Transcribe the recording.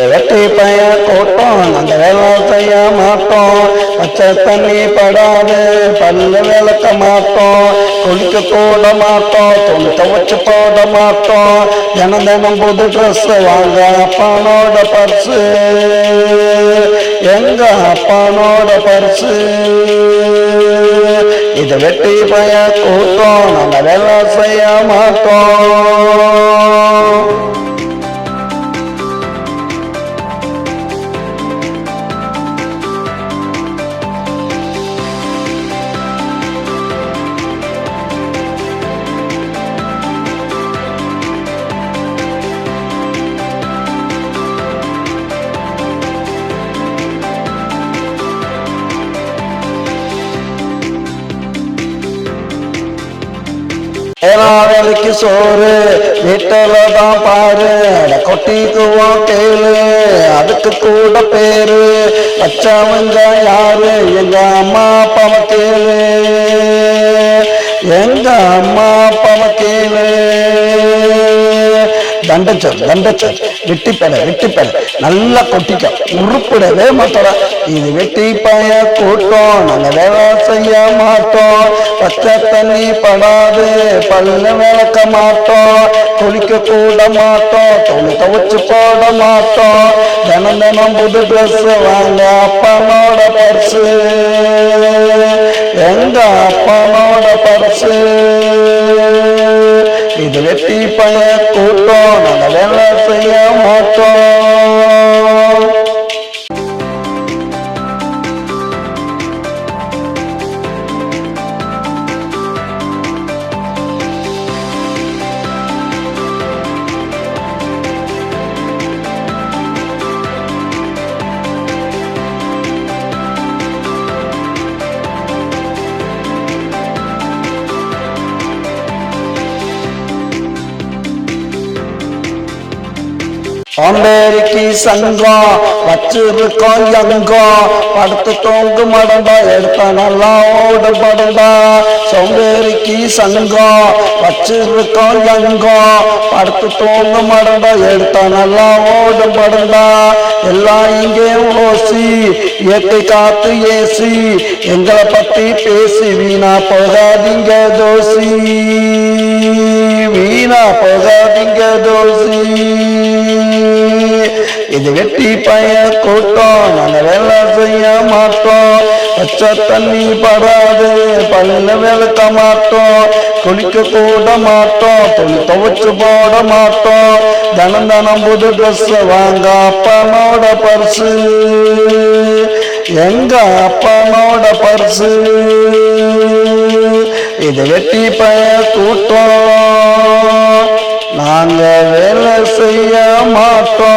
வெட்டி பைய கூட்டம் அந்த வேலை செய்ய மாட்டோம். பச்சை தண்ணி படாது பல்லு விளக்க மாட்டோம். குளிக்க கூட மாட்டோம். துணி துவச்சு போட மாட்டோம். தினம் தினம் புது ட்ரெஸ் வாங்க அப்பனோட பர்சு எங்க அப்பனோட பர்சு. இது வெட்டி பைய கூட்டம் அந்த வேலை செய்ய மாட்டோம். வேலைக்கு சோறு வீட்டில தான் பாரு கொட்டிக்குவோம் கேளு அதுக்கு கூட பேரு வச்சவங்க யாரு எங்க அம்மா அப்பாவை கேளு எங்க அம்மா அப்பாவை கேளு. தண்டச்சல் தண்டச்சல் வெட்டிப்பேல நல்லா கொட்டிக்க உருப்பிடவே மாட்டோம். இது வெட்டி பைய கூட்டம் நாங்க வேலை செய்ய மாட்டோம். பச்சை தண்ணி படாது பல்லு விளக்க மாட்டோம். குளிக்க கூட மாட்டோம். துணி துவச்சு போட மாட்டோம். தினம் தினம் புது ட்ரெஸ் வாங்க அப்பனோட பர்சு எங்க அப்பனோட பர்சு. இது வெட்டி பைய கூட்டம் நாங்க வேலை செய்ய மாட்டோம். சோம்பேறிக்கு சங்கம் வச்சிருக்கோம் எங்கம் படுத்து தூங்கு மடந்தா எடுத்த நல்லா ஓடு படந்தா. சோம்பேறிக்கு சங்கம் வச்சிருக்கோம் எங்கம் படுத்து தூங்கு மடந்தா எடுத்த நல்லா ஓடு படந்தா. எல்லாம் இங்கே ஓசி இயற்கை காத்து ஏசி எங்களை பத்தி பேசி வீணா போகாதீங்க தோசி வீணா போகாதீங்க தோசி. இது வெட்டி பைய கூட்டம் நாங்க வேலை செய்ய மாட்டோம். பச்சை தண்ணி படாது பல்ல விளக்க மாட்டோம். குளிக்க கூட மாட்டோம். துணி துவச்சு போட மாட்டோம். தினம் தினம் புது ட்ரெஸ் வாங்க அப்பனோட பர்சு எங்க அப்பனோட பர்சு. இது வெட்டி பைய கூட்டம் நாங்க வேலை செய்ய மாட்டோம்.